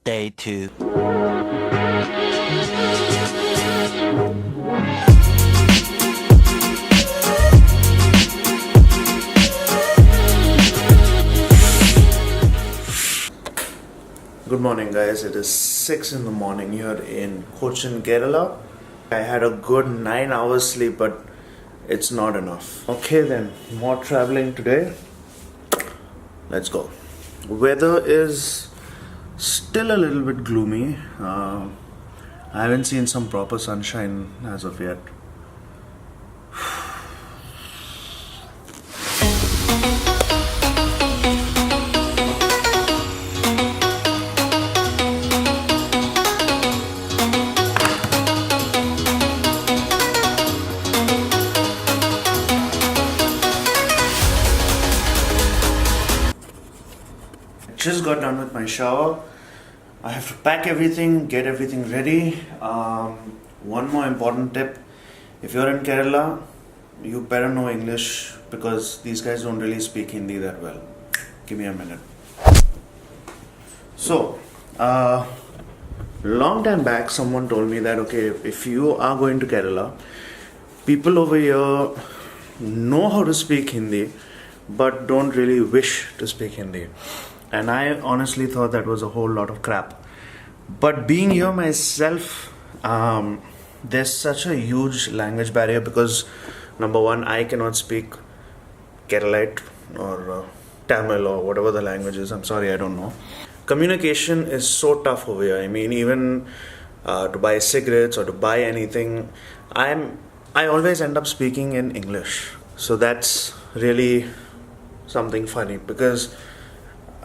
Day 2. Good morning, guys. It is 6 in the morning here in Cochin, Kerala. I had a good 9 hours sleep, but it's not enough. Okay, then, more traveling today. Let's go. Weather is still a little bit gloomy. I haven't seen some proper sunshine as of yet. Just got done with my shower. I have to pack everything, get everything ready. One more important tip: if you're in Kerala, you better know English because these guys don't really speak Hindi that well. Give me a minute. So, long time back, someone told me that okay, if you are going to Kerala, people over here know how to speak Hindi, but don't really wish to speak Hindi. And I honestly thought that was a whole lot of crap. But being here myself, there's such a huge language barrier because number one, I cannot speak Keralite or Tamil or whatever the language is. I'm sorry, I don't know. Communication is so tough over here. I mean, even to buy cigarettes or to buy anything, I always end up speaking in English. So that's really something funny because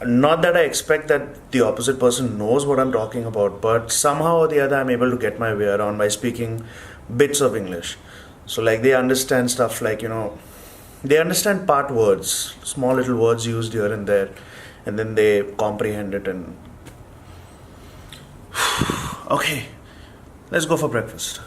not that I expect that the opposite person knows what I'm talking about, but somehow or the other I'm able to get my way around by speaking bits of English. So like they understand stuff like, they understand part words, small little words used here and there, and then they comprehend it and okay, let's go for breakfast.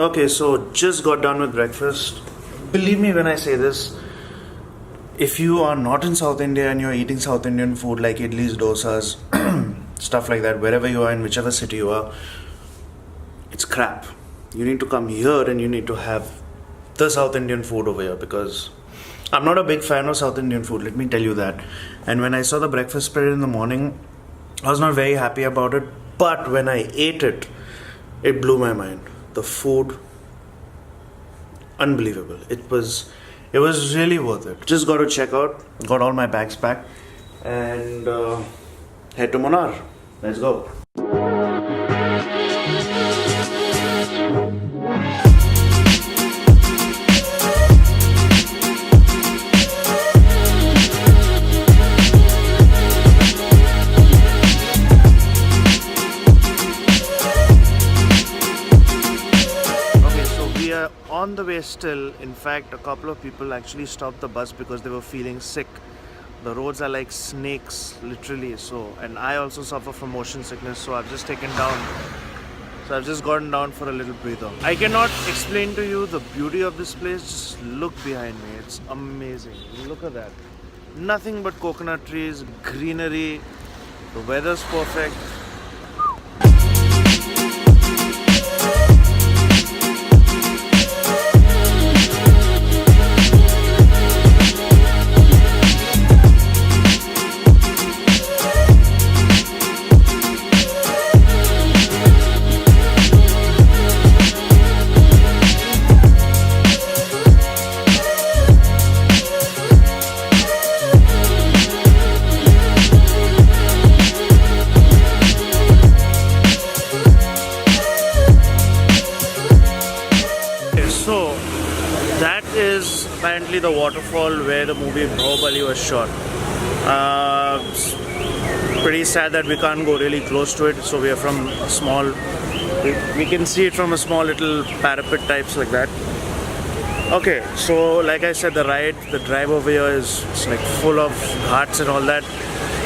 Okay, so just got done with breakfast. Believe me when I say this, if you are not in South India and you're eating South Indian food like idlis, dosas, stuff like that, wherever you are, in whichever city you are, it's crap. You need to come here and you need to have the South Indian food over here because I'm not a big fan of South Indian food, let me tell you that. And when I saw the breakfast spread in the morning, I was not very happy about it, but when I ate it, it blew my mind. The food, unbelievable. It was really worth it. Just got to check out, got all my bags packed, and head to Munnar. Let's go. On the way still, in fact, a couple of people actually stopped the bus because they were feeling sick. The roads are like snakes, literally. So, and I also suffer from motion sickness, so I've just gotten down for a little breather. I cannot explain to you the beauty of this place. Just look behind me. It's amazing. Look at that. Nothing but coconut trees, greenery. The weather's perfect. Apparently the waterfall where the movie Bahubali was shot. It's pretty sad that we can't go really close to it, so we are from a small We can see it from a small little parapet types like that. Okay, so like I said, the drive over here is it's like full of ghats and all that.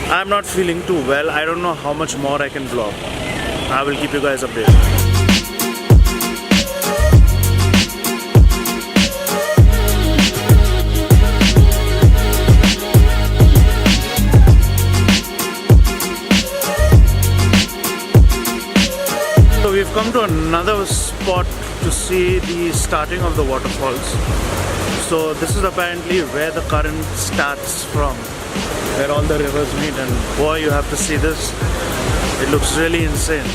I'm not feeling too well. I don't know how much more I can vlog. I will keep you guys updated. So we've come to another spot to see the starting of the waterfalls. So this is apparently where the current starts from, where all the rivers meet, and boy, you have to see this. It looks really insane.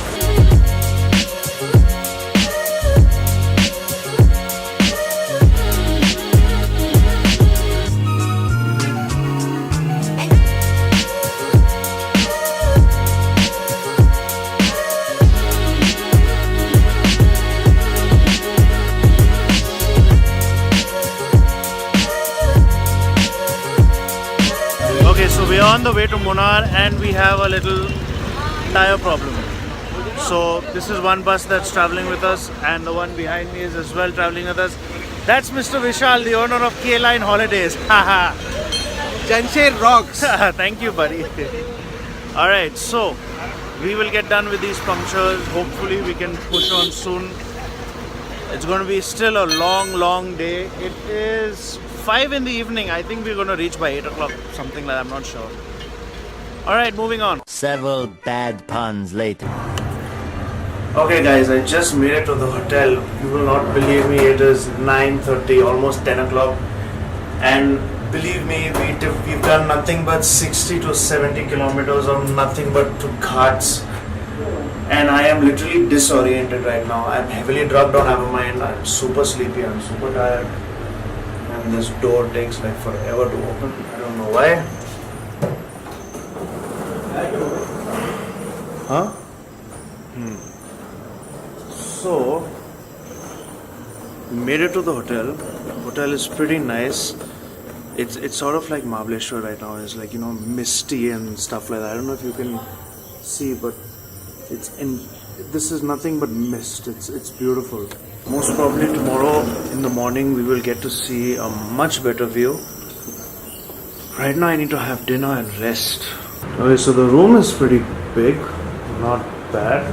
Okay, so we are on the way to Munnar and we have a little tire problem. So this is one bus that's traveling with us and the one behind me is as well traveling with us. That's Mr. Vishal, the owner of K-Line Holidays. Haha. Jamshed rocks. Thank you, buddy. Alright, so we will get done with these punctures. Hopefully we can push on soon. It's going to be still a long day. It is 5 in the evening. I think we're going to reach by 8 o'clock, something like that. I'm not sure. Alright, moving on. Several bad puns later. Okay guys, I just made it to the hotel. You will not believe me, it is 9:30, almost 10 o'clock. And believe me, we've done nothing but 60 to 70 kilometers of nothing but to ghats. And I am literally disoriented right now. I'm heavily drugged on Avamine. I'm super sleepy, I'm super tired. And this door takes like forever to open. I don't know why. Huh? So, we made it to the hotel. The hotel is pretty nice. It's sort of like Mahabaleshwar right now. It's like, you know, misty and stuff like that. I don't know if you can see, but this is nothing but mist. It's beautiful. Most probably tomorrow in the morning we will get to see a much better view. Right now I need to have dinner and rest. Okay, so the room is pretty big, not bad.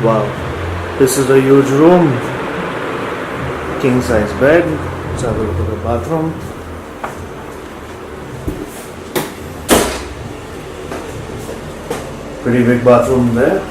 Wow, this is a huge room. King size bed. Let's have a look at the bathroom. Pretty big bathroom there.